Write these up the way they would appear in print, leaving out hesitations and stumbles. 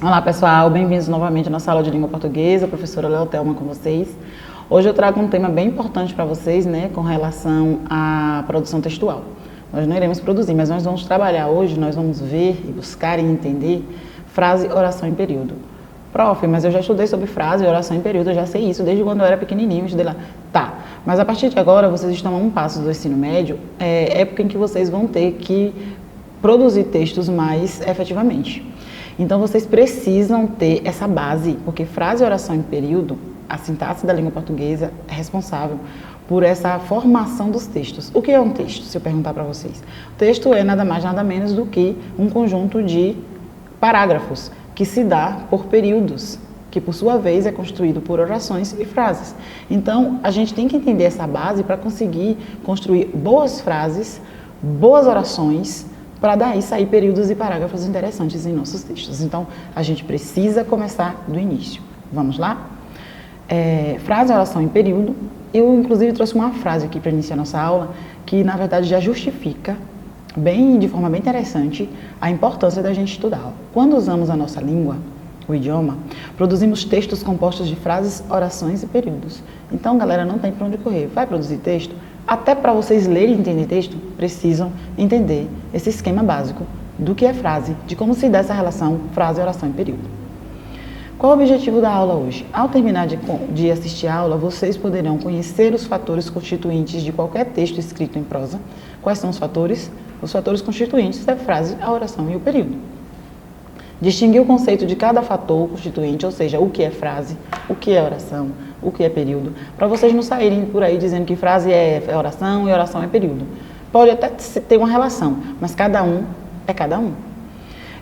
Olá pessoal, bem-vindos novamente à nossa aula de língua portuguesa, professora Leotelma com vocês. Hoje eu trago um tema bem importante para vocês, com relação à produção textual. Nós não iremos produzir, mas nós vamos trabalhar hoje, nós vamos ver e buscar e entender frase, oração em período. Prof, mas eu já estudei sobre frase e oração em período, eu já sei isso desde quando eu era pequenininho, eu estudei lá. Tá, mas a partir de agora vocês estão a um passo do ensino médio, época em que vocês vão ter que produzir textos mais efetivamente. Então, vocês precisam ter essa base, porque frase e oração em período, a sintaxe da língua portuguesa é responsável por essa formação dos textos. O que é um texto, se eu perguntar para vocês? O texto é nada mais, nada menos do que um conjunto de parágrafos que se dá por períodos, que por sua vez é constituído por orações e frases. Então, a gente tem que entender essa base para conseguir construir boas frases, boas orações, para daí sair períodos e parágrafos interessantes em nossos textos. Então, a gente precisa começar do início. Vamos lá? Frase e oração em período. Eu, inclusive, trouxe uma frase aqui para iniciar nossa aula, que, na verdade, já justifica, de forma bem interessante, a importância da gente estudar. Quando usamos a nossa língua, o idioma, produzimos textos compostos de frases, orações e períodos. Então, galera, não tem para onde correr. Vai produzir texto? Até para vocês lerem e entender texto, precisam entender esse esquema básico do que é frase, de como se dá essa relação frase, oração e período. Qual o objetivo da aula hoje? Ao terminar de assistir a aula, vocês poderão conhecer os fatores constituintes de qualquer texto escrito em prosa. Quais são os fatores? Os fatores constituintes da frase, a oração e o período. Distinguir o conceito de cada fator constituinte, ou seja, o que é frase, o que é oração, o que é período, para vocês não saírem por aí dizendo que frase é oração e oração é período. Pode até ter uma relação, mas cada um é cada um.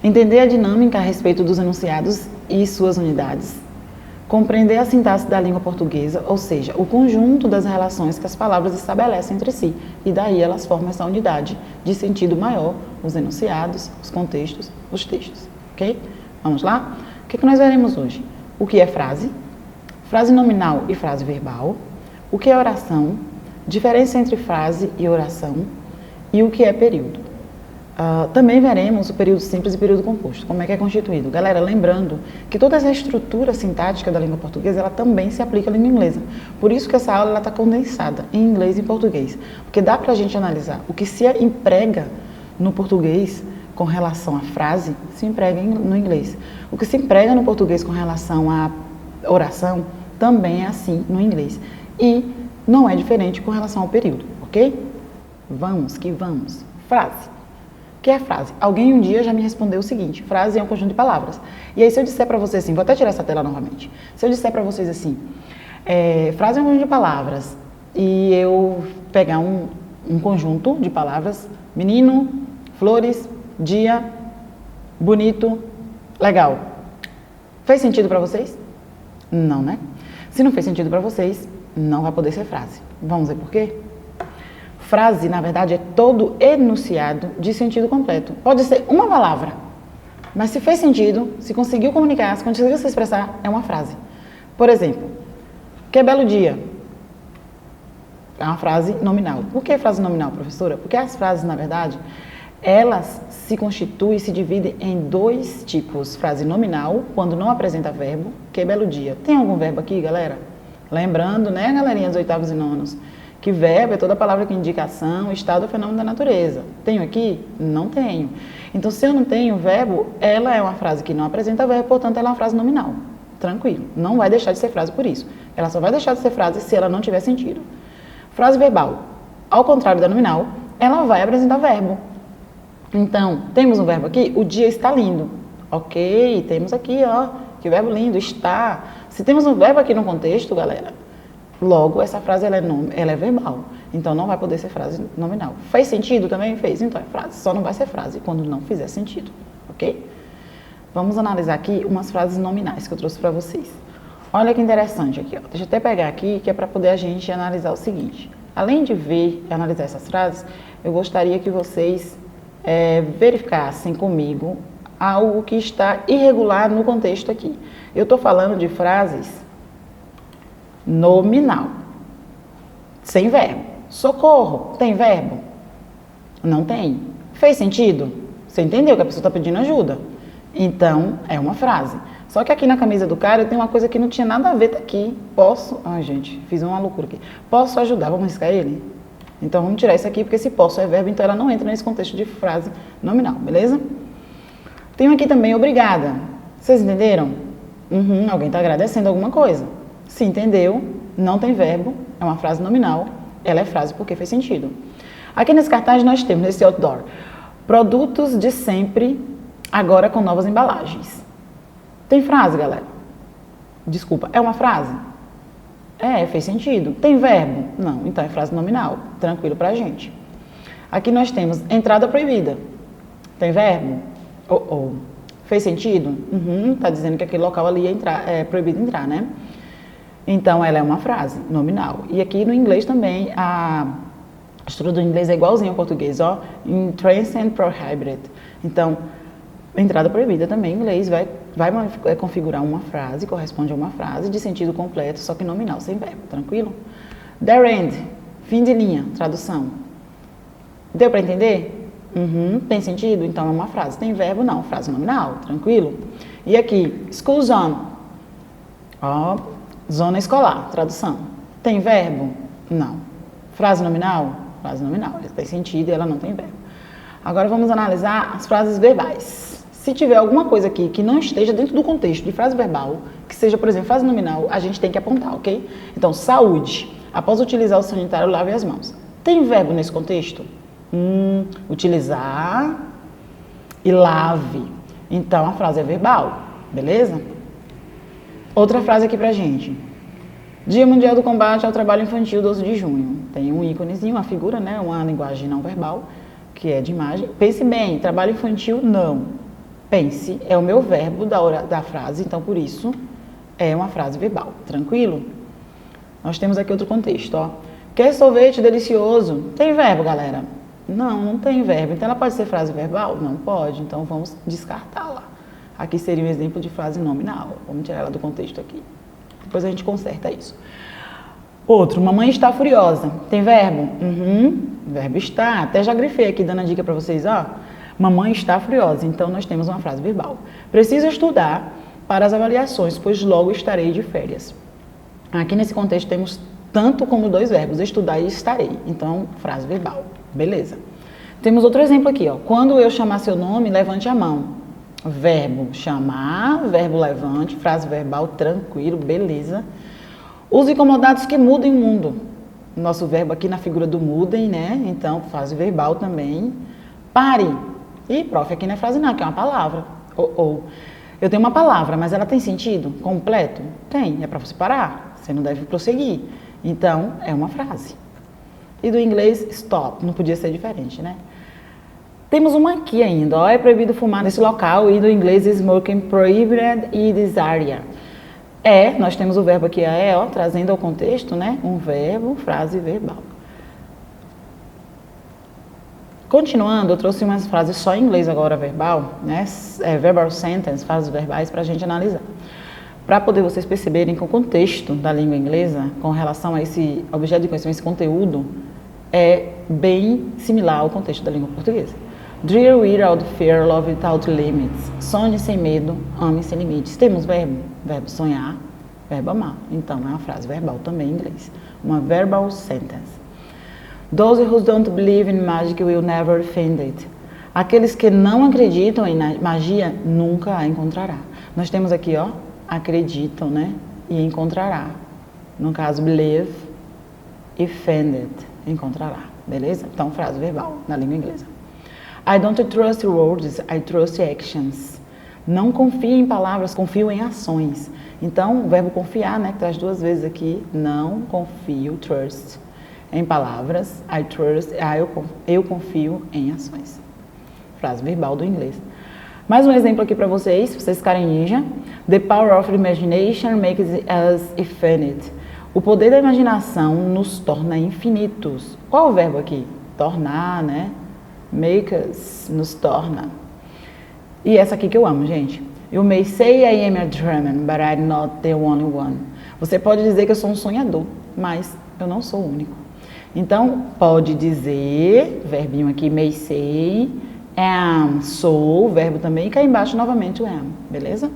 Entender a dinâmica a respeito dos enunciados e suas unidades. Compreender a sintaxe da língua portuguesa, ou seja, o conjunto das relações que as palavras estabelecem entre si, e daí elas formam essa unidade de sentido maior, os enunciados, os contextos, os textos. Ok? Vamos lá? O que nós veremos hoje? O que é frase? Frase nominal e frase verbal. O que é oração? Diferença entre frase e oração. E o que é período? Também veremos o período simples e período composto. Como é que é constituído? Galera, lembrando que toda essa estrutura sintática da língua portuguesa, ela também se aplica à língua inglesa. Por isso que essa aula está condensada em inglês e em português. Porque dá para a gente analisar o que se emprega no português com relação à frase, se emprega no inglês. O que se emprega no português com relação à oração, também é assim no inglês. E não é diferente com relação ao período, ok? Vamos que vamos. Frase. O que é frase? Alguém um dia já me respondeu o seguinte: frase é um conjunto de palavras. E aí se eu disser para vocês assim, vou até tirar essa tela novamente. Se eu disser para vocês assim, frase é um conjunto de palavras, e eu pegar um conjunto de palavras, menino, flores, dia, bonito, legal. Fez sentido para vocês? Não, né? Se não fez sentido para vocês, não vai poder ser frase. Vamos ver por quê? Frase, na verdade, é todo enunciado de sentido completo. Pode ser uma palavra, mas se fez sentido, se conseguiu comunicar, se conseguiu se expressar, é uma frase. Por exemplo, que belo dia. É uma frase nominal. Por que frase nominal, professora? Porque as frases, na verdade, elas se constituem e se dividem em dois tipos. Frase nominal, quando não apresenta verbo, que belo dia. Tem algum verbo aqui, galera? Lembrando, né, galerinha dos oitavos e nonos, que verbo é toda palavra que indica ação, estado ou fenômeno da natureza. Tenho aqui? Não tenho. Então, se eu não tenho verbo, ela é uma frase que não apresenta verbo, portanto, ela é uma frase nominal. Tranquilo. Não vai deixar de ser frase por isso. Ela só vai deixar de ser frase se ela não tiver sentido. Frase verbal. Ao contrário da nominal, ela vai apresentar verbo. Então, temos um verbo aqui, o dia está lindo. Ok, temos aqui, ó, que verbo lindo, está. Se temos um verbo aqui no contexto, galera, logo essa frase ela é verbal. Então, não vai poder ser frase nominal. Fez sentido também? Fez. Então, é frase. Só não vai ser frase quando não fizer sentido. Ok? Vamos analisar aqui umas frases nominais que eu trouxe para vocês. Olha que interessante aqui, ó. Deixa eu até pegar aqui, que é para poder a gente analisar o seguinte. Além de ver e analisar essas frases, eu gostaria que vocês verificassem comigo algo que está irregular no contexto aqui. Eu estou falando de frases nominal, sem verbo. Socorro, tem verbo? Não tem. Fez sentido? Você entendeu que a pessoa está pedindo ajuda? Então, é uma frase. Só que aqui na camisa do cara eu tenho uma coisa que não tinha nada a ver, tá aqui. Posso... Ai, gente, fiz uma loucura aqui. Posso ajudar? Vamos riscar ele? Então, vamos tirar isso aqui, porque esse posso é verbo, então ela não entra nesse contexto de frase nominal, beleza? Tenho aqui também obrigada. Vocês entenderam? Alguém está agradecendo alguma coisa. Se entendeu, não tem verbo, é uma frase nominal, ela é frase porque fez sentido. Aqui nesse cartaz nós temos, nesse outdoor, produtos de sempre, agora com novas embalagens. Tem frase, galera? Desculpa, é uma frase? É, fez sentido. Tem verbo? Não, então é frase nominal, tranquilo pra gente. Aqui nós temos entrada proibida. Tem verbo? Fez sentido? Tá dizendo que aquele local ali é proibido entrar, né? Então, ela é uma frase nominal. E aqui no inglês também, a estrutura do inglês é igualzinho ao português, ó. Entrance and prohibited. Então, entrada proibida também em inglês vai configurar uma frase, corresponde a uma frase de sentido completo, só que nominal, sem verbo, tranquilo? Their end, fim de linha, tradução. Deu para entender? Tem sentido? Então é uma frase. Tem verbo? Não, frase nominal, tranquilo? E aqui, school zone, ó, zona escolar, tradução. Tem verbo? Não. Frase nominal? Frase nominal, ela tem sentido e ela não tem verbo. Agora vamos analisar as frases verbais. Se tiver alguma coisa aqui que não esteja dentro do contexto de frase verbal, que seja, por exemplo, frase nominal, a gente tem que apontar, ok? Então, saúde. Após utilizar o sanitário, lave as mãos. Tem verbo nesse contexto? Utilizar e lave. Então, a frase é verbal, beleza? Outra frase aqui pra gente. Dia Mundial do Combate ao Trabalho Infantil, 12 de junho. Tem um íconezinho, uma figura, né? Uma linguagem não verbal, que é de imagem. Pense bem, trabalho infantil, não. Pense, é o meu verbo da frase, então por isso é uma frase verbal, tranquilo? Nós temos aqui outro contexto, ó. Quer sorvete delicioso? Tem verbo, galera? Não, não tem verbo. Então ela pode ser frase verbal? Não pode, então vamos descartá-la. Aqui seria um exemplo de frase nominal. Vamos tirar ela do contexto aqui. Depois a gente conserta isso. Outro, mamãe está furiosa. Tem verbo? Verbo está. Até já grifei aqui dando a dica para vocês, ó. Mamãe está furiosa, então nós temos uma frase verbal. Preciso estudar para as avaliações, pois logo estarei de férias. Aqui nesse contexto temos tanto como dois verbos, estudar e estarei. Então, frase verbal. Beleza. Temos outro exemplo aqui, ó. Quando eu chamar seu nome, levante a mão. Verbo chamar, verbo levante, frase verbal, tranquilo, beleza. Os incomodados que mudem o mundo. Nosso verbo aqui na figura do mudem, né? Então, frase verbal também. Pare. E, prof, aqui não é frase não, que é uma palavra. Eu tenho uma palavra, mas ela tem sentido completo? Tem, é para você parar. Você não deve prosseguir. Então, é uma frase. E do inglês, stop. Não podia ser diferente, né? Temos uma aqui ainda, ó. É proibido fumar nesse local. E do inglês, smoking prohibited in this area. Nós temos o verbo aqui, ó, trazendo ao contexto, né? Um verbo, frase verbal. Continuando, eu trouxe umas frases só em inglês agora, verbal, né? Verbal sentence, frases verbais, para a gente analisar. Para poder vocês perceberem que o contexto da língua inglesa, com relação a esse objeto de conhecimento, esse conteúdo, é bem similar ao contexto da língua portuguesa. Dream without fear, love without limits. Sonhe sem medo, ame sem limites. Temos verbo? Verbo sonhar, verbo amar. Então, é uma frase verbal também em inglês. Uma verbal sentence. Those who don't believe in magic will never find it. Aqueles que não acreditam em magia nunca a encontrará. Nós temos aqui, ó, acreditam, né? E encontrará. No caso, believe e find it. Encontrará, beleza? Então, frase verbal na língua inglesa. I don't trust words, I trust actions. Não confio em palavras, confio em ações. Então, o verbo confiar, né? Que traz duas vezes aqui. Não confio, trust. Em palavras, I trust, eu confio em ações. Frase verbal do inglês. Mais um exemplo aqui para vocês, se vocês ficarem ninja. The power of imagination makes us infinite. O poder da imaginação nos torna infinitos. Qual é o verbo aqui? Tornar, né? Make us, nos torna. E essa aqui que eu amo, gente. You may say I am a dreamer, but I'm not the only one. Você pode dizer que eu sou um sonhador, mas eu não sou o único. Então, pode dizer, verbinho aqui, may say, Am, sou, o verbo também, e cá embaixo novamente o am, beleza?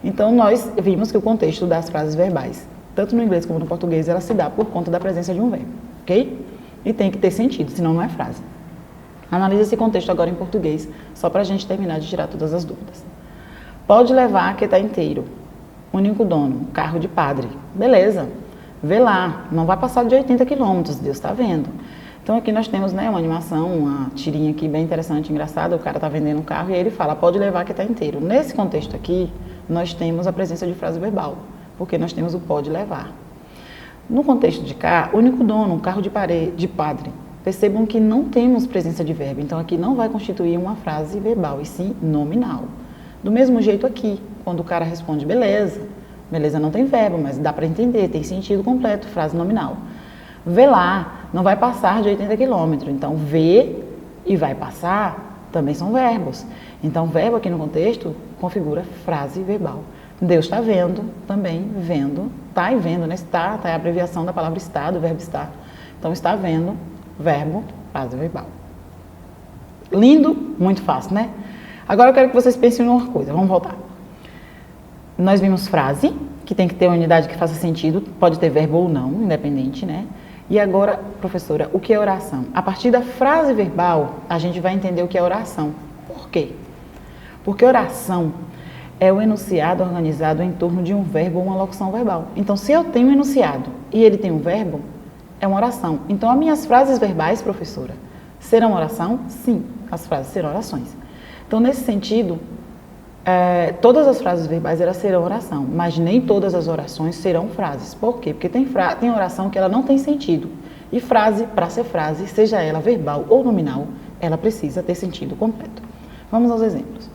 Então, nós vimos que o contexto das frases verbais, tanto no inglês como no português, ela se dá por conta da presença de um verbo, ok? E tem que ter sentido, senão não é frase. Analise esse contexto agora em português, só para a gente terminar de tirar todas as dúvidas. Pode levar que está inteiro. Único dono, carro de padre. Beleza, vê lá, não vai passar de 80 quilômetros, Deus está vendo. Então aqui nós temos, né, uma animação, uma tirinha aqui bem interessante, engraçada, o cara está vendendo um carro e aí ele fala, pode levar que está inteiro. Nesse contexto aqui, nós temos a presença de frase verbal, porque nós temos o pode levar. No contexto de cá, único dono, um carro de padre. Percebam que não temos presença de verbo, então aqui não vai constituir uma frase verbal, e sim nominal. Do mesmo jeito aqui, quando o cara responde beleza, beleza não tem verbo, mas dá para entender, tem sentido completo, frase nominal. Vê lá, não vai passar de 80 quilômetros, então ver e vai passar também são verbos. Então verbo aqui no contexto configura frase verbal. Deus está vendo, também vendo, está e vendo, né? Está é a abreviação da palavra está, do verbo estar. Então está vendo, verbo, frase verbal. Lindo, muito fácil, né? Agora eu quero que vocês pensem em uma coisa, vamos voltar. Nós vimos frase, que tem que ter uma unidade que faça sentido, pode ter verbo ou não, independente, né? E agora, professora, o que é oração? A partir da frase verbal, a gente vai entender o que é oração. Por quê? Porque oração é o enunciado organizado em torno de um verbo ou uma locução verbal. Então, se eu tenho um enunciado e ele tem um verbo, é uma oração. Então, as minhas frases verbais, professora, serão oração? Sim, as frases serão orações. Então, nesse sentido, todas as frases verbais elas serão oração, mas nem todas as orações serão frases. Por quê? Porque tem oração que ela não tem sentido. E frase, para ser frase, seja ela verbal ou nominal, ela precisa ter sentido completo. Vamos aos exemplos.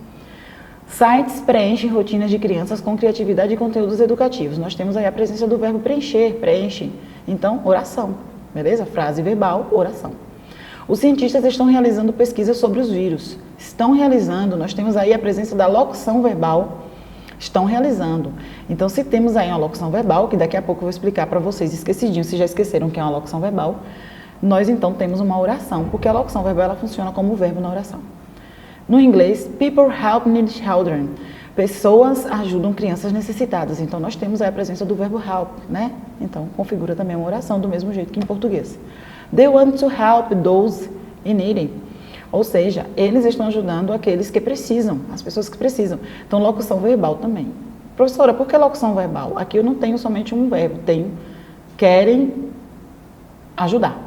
Sites preenchem rotinas de crianças com criatividade e conteúdos educativos. Nós temos aí a presença do verbo preencher, preenche. Então, oração, beleza? Frase verbal, oração. Os cientistas estão realizando pesquisas sobre os vírus. Estão realizando, nós temos aí a presença da locução verbal, estão realizando. Então, se temos aí uma locução verbal, que daqui a pouco eu vou explicar para vocês, esquecidinho, se já esqueceram que é uma locução verbal, nós então temos uma oração, porque a locução verbal ela funciona como verbo na oração. No inglês, people help needy children. Pessoas ajudam crianças necessitadas. Então, nós temos aí a presença do verbo help, né? Então, configura também uma oração do mesmo jeito que em português. They want to help those in need. Ou seja, eles estão ajudando aqueles que precisam, as pessoas que precisam. Então, locução verbal também. Professora, por que locução verbal? Aqui eu não tenho somente um verbo, tenho querem ajudar.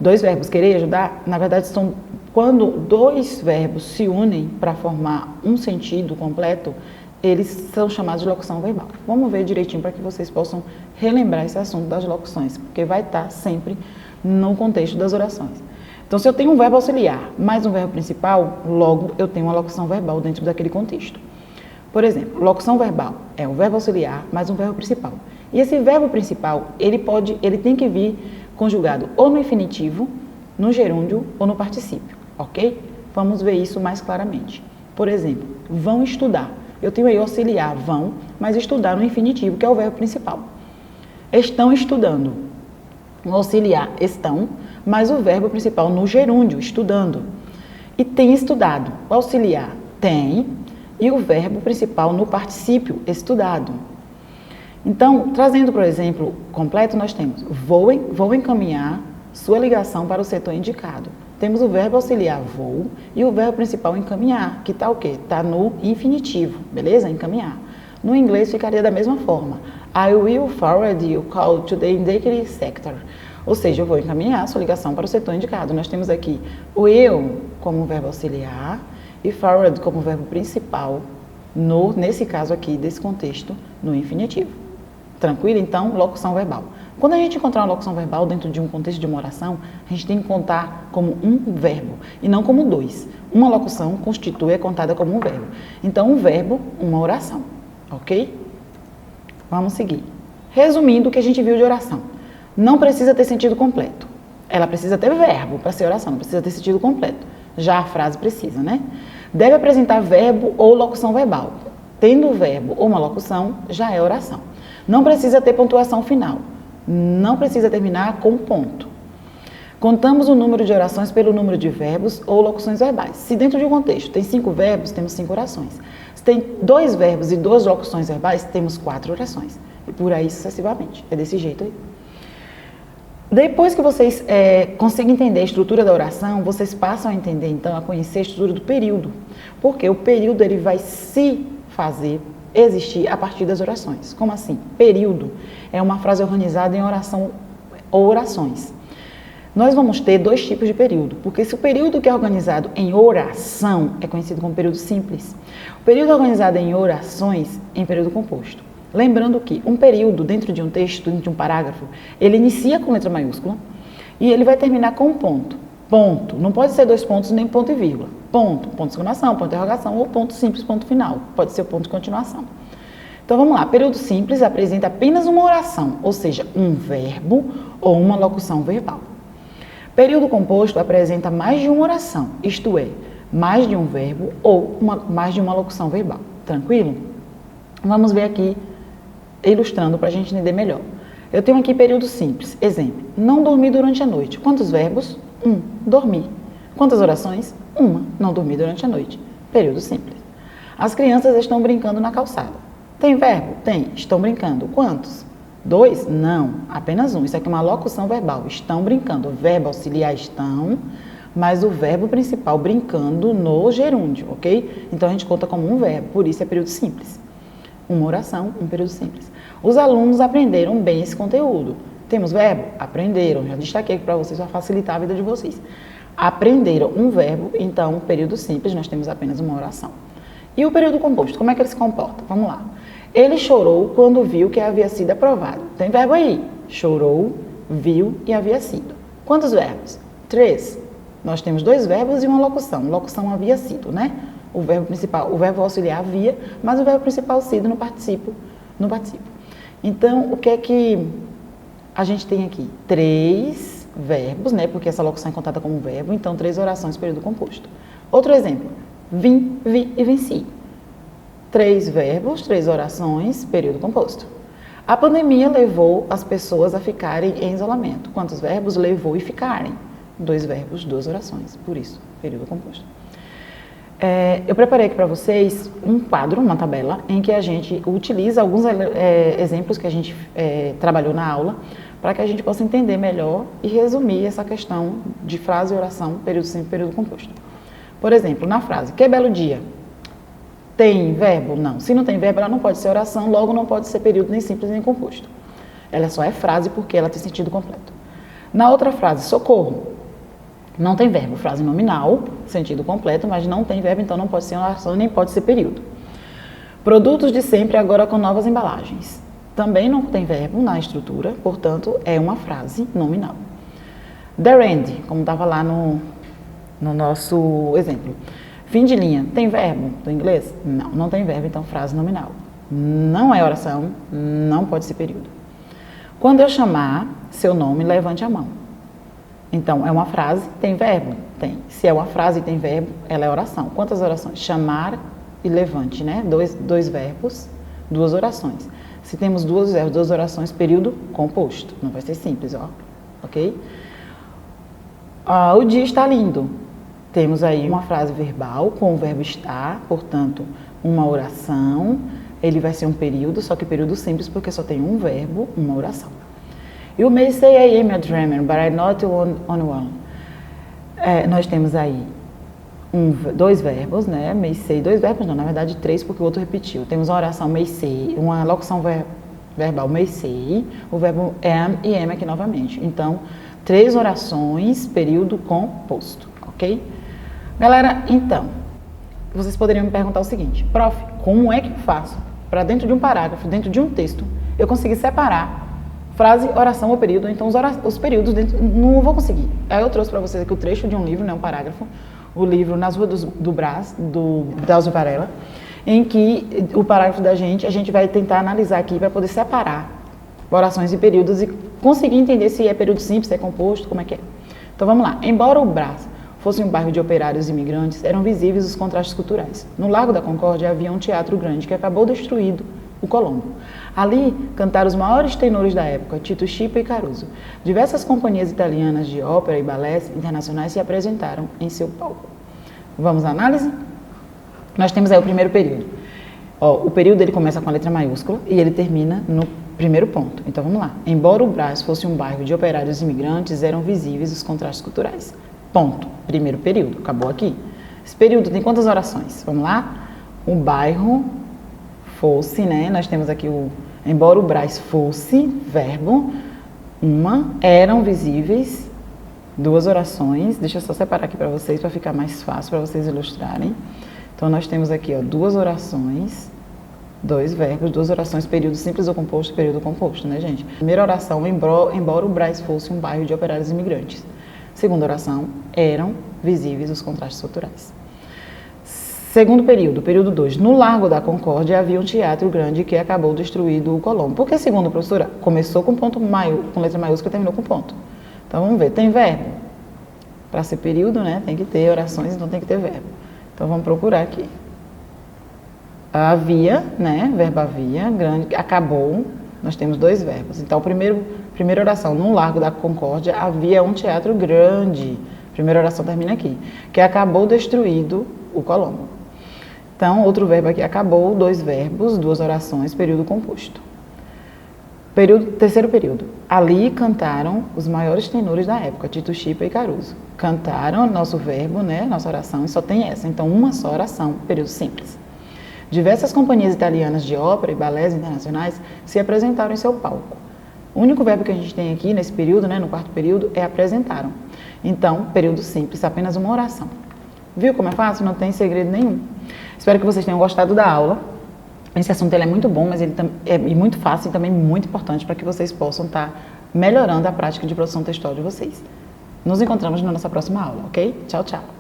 Dois verbos, querer e ajudar, na verdade, são quando dois verbos se unem para formar um sentido completo, eles são chamados de locução verbal. Vamos ver direitinho para que vocês possam relembrar esse assunto das locuções, porque vai estar sempre no contexto das orações. Então, se eu tenho um verbo auxiliar mais um verbo principal, logo eu tenho uma locução verbal dentro daquele contexto. Por exemplo, locução verbal é um verbo auxiliar mais um verbo principal. E esse verbo principal, ele tem que vir conjugado ou no infinitivo, no gerúndio ou no particípio, ok? Vamos ver isso mais claramente. Por exemplo, vão estudar. Eu tenho aí auxiliar, vão, mas estudar no infinitivo, que é o verbo principal. Estão estudando. O auxiliar, estão, mas o verbo principal no gerúndio, estudando. E tem estudado. O auxiliar, tem, e o verbo principal no particípio, estudado. Então, trazendo para o exemplo completo, nós temos vou encaminhar sua ligação para o setor indicado. Temos o verbo auxiliar vou e o verbo principal encaminhar, que está o quê? Está no infinitivo, beleza? Encaminhar. No inglês ficaria da mesma forma. I will forward your call to the indicated sector. Ou seja, eu vou encaminhar sua ligação para o setor indicado. Nós temos aqui o will como verbo auxiliar e forward como verbo principal, nesse caso aqui, desse contexto, no infinitivo. Tranquilo? Então, locução verbal. Quando a gente encontrar uma locução verbal dentro de um contexto de uma oração, a gente tem que contar como um verbo e não como dois. Uma locução é contada como um verbo. Então, um verbo, uma oração. Ok? Vamos seguir. Resumindo o que a gente viu de oração. Não precisa ter sentido completo. Ela precisa ter verbo para ser oração, não precisa ter sentido completo. Já a frase precisa, né? Deve apresentar verbo ou locução verbal. Tendo o verbo ou uma locução, já é oração. Não precisa ter pontuação final. Não precisa terminar com ponto. Contamos o número de orações pelo número de verbos ou locuções verbais. Se dentro de um contexto tem 5 verbos, temos 5 orações. Se tem 2 verbos e 2 locuções verbais, temos 4 orações. E por aí sucessivamente. É desse jeito aí. Depois que vocês conseguem entender a estrutura da oração, vocês passam a entender, então, a conhecer a estrutura do período. Porque o período ele vai se fazer existir a partir das orações. Como assim? Período é uma frase organizada em oração ou orações. Nós vamos ter 2 tipos de período, porque se o período que é organizado em oração é conhecido como período simples, o período organizado em orações é em período composto. Lembrando que um período dentro de um texto, dentro de um parágrafo, ele inicia com letra maiúscula e ele vai terminar com um ponto. Ponto. Não pode ser 2 pontos nem ponto e vírgula. Ponto. Ponto de exclamação, ponto de interrogação ou ponto simples, ponto final. Pode ser o ponto de continuação. Então vamos lá. Período simples apresenta apenas uma oração, ou seja, um verbo ou uma locução verbal. Período composto apresenta mais de uma oração, isto é, mais de um verbo ou mais de uma locução verbal. Tranquilo? Vamos ver aqui, ilustrando para a gente entender melhor. Eu tenho aqui período simples. Exemplo, não dormi durante a noite. Quantos verbos? 1, dormir. Quantas orações? 1, não dormi durante a noite. Período simples. As crianças estão brincando na calçada. Tem verbo? Tem. Estão brincando. Quantos? 2? Não, apenas 1. Isso aqui é uma locução verbal. Estão brincando. O verbo auxiliar estão, mas o verbo principal brincando no gerúndio, ok? Então a gente conta como um verbo, por isso é período simples. Uma oração, um período simples. Os alunos aprenderam bem esse conteúdo. Temos verbo? Aprenderam. Já destaquei aqui para vocês, para facilitar a vida de vocês. Aprenderam um verbo, então, período simples, nós temos apenas uma oração. E o período composto, como é que ele se comporta? Vamos lá. Ele chorou quando viu que havia sido aprovado. Tem verbo aí. Chorou, viu e havia sido. Quantos verbos? 3. Nós temos 2 verbos e uma locução. Locução havia sido, né? O verbo principal, o verbo auxiliar havia, mas o verbo principal sido no participo. Então, o que é que a gente tem aqui? 3 verbos, né? Porque essa locução é contada como verbo, então 3 orações, período composto. Outro exemplo. Vim, vi e venci. 3 verbos, 3 orações, período composto. A pandemia levou as pessoas a ficarem em isolamento. Quantos verbos? Levou e ficarem. 2 verbos, 2 orações, por isso, período composto. Eu preparei aqui para vocês um quadro, uma tabela, em que a gente utiliza alguns exemplos que a gente trabalhou na aula, para que a gente possa entender melhor e resumir essa questão de frase e oração, período simples, período composto. Por exemplo, na frase, que belo dia. Tem verbo? Não. Se não tem verbo, ela não pode ser oração, logo não pode ser período nem simples nem composto. Ela só é frase porque ela tem sentido completo. Na outra frase, socorro. Não tem verbo, frase nominal, sentido completo, mas não tem verbo, então não pode ser oração nem pode ser período. Produtos de sempre agora com novas embalagens. Também não tem verbo na estrutura, portanto, é uma frase nominal. The end, como estava lá no nosso exemplo. Fim de linha, tem verbo do inglês? Não, não tem verbo, então frase nominal. Não é oração, não pode ser período. Quando eu chamar seu nome, levante a mão. Então, é uma frase, tem verbo? Tem. Se é uma frase e tem verbo, ela é oração. Quantas orações? Chamar e levante, né? Dois verbos, 2 orações. Se temos 2 verbos, 2 orações, período composto. Não vai ser simples, ó. Ok? O dia está lindo. Temos aí uma frase verbal com o verbo estar, portanto, uma oração. Ele vai ser um período, só que período simples porque só tem um verbo, uma oração. You may say I am a dreamer, but I'm not on one. Nós temos aí 2 verbos, né? May say, 2 verbos não, na verdade 3 porque o outro repetiu. Temos uma oração may say, uma locução verbal may say, o verbo am e am aqui novamente. Então, 3 orações, período composto, ok? Galera, então, vocês poderiam me perguntar o seguinte, prof, como é que eu faço para dentro de um parágrafo, dentro de um texto, eu conseguir separar frase, oração ou período, então os períodos dentro, não vou conseguir. Aí eu trouxe para vocês aqui o trecho de um livro, né, um parágrafo, o livro Nas Ruas do Brás, do Drauzio Varela, em que o parágrafo a gente vai tentar analisar aqui para poder separar orações e períodos e conseguir entender se é período simples, se é composto, como é que é. Então vamos lá. Embora o Brás fosse um bairro de operários e imigrantes, eram visíveis os contrastes culturais. No Largo da Concórdia havia um teatro grande que acabou destruindo o Colombo. Ali cantaram os maiores tenores da época, Tito Schipa e Caruso. Diversas companhias italianas de ópera e balés internacionais se apresentaram em seu palco. Vamos à análise? Nós temos aí o primeiro período. O período ele começa com a letra maiúscula e ele termina no primeiro ponto. Então vamos lá. Embora o Brás fosse um bairro de operários imigrantes, eram visíveis os contrastes culturais. Ponto. Primeiro período. Acabou aqui. Esse período tem quantas orações? Vamos lá? O bairro fosse, né? Nós temos aqui embora o Brás fosse, verbo, eram visíveis, duas orações. Deixa eu só separar aqui para vocês, para ficar mais fácil, para vocês ilustrarem. Então, nós temos aqui, duas orações, dois verbos, duas orações, período simples ou composto, período composto, né, gente? Primeira oração, embora o Brás fosse um bairro de operários imigrantes. Segunda oração, eram visíveis os contrastes culturais. Segundo período, período 2. No Largo da Concórdia havia um teatro grande que acabou destruindo o Colombo. Por que, segundo a professora, começou com ponto com letra maiúscula e terminou com ponto? Então, vamos ver. Tem verbo. Para ser período, né, tem que ter orações, então tem que ter verbo. Então, vamos procurar aqui. Havia, né, verbo havia, grande, acabou, nós temos dois verbos. Então, primeira oração, no Largo da Concórdia havia um teatro grande. Primeira oração termina aqui. Que acabou destruindo o Colombo. Então, outro verbo aqui, acabou, dois verbos, duas orações, período composto. Terceiro período. Ali cantaram os maiores tenores da época, Tito Schipa e Caruso. Cantaram nosso verbo, né, nossa oração, e só tem essa. Então, uma só oração, período simples. Diversas companhias italianas de ópera e balés internacionais se apresentaram em seu palco. O único verbo que a gente tem aqui nesse período, né, no quarto período, é apresentaram. Então, período simples, apenas uma oração. Viu como é fácil? Não tem segredo nenhum. Espero que vocês tenham gostado da aula. Esse assunto ele é muito bom, mas ele é muito fácil e também muito importante para que vocês possam estar melhorando a prática de produção textual de vocês. Nos encontramos na nossa próxima aula, ok? Tchau, tchau!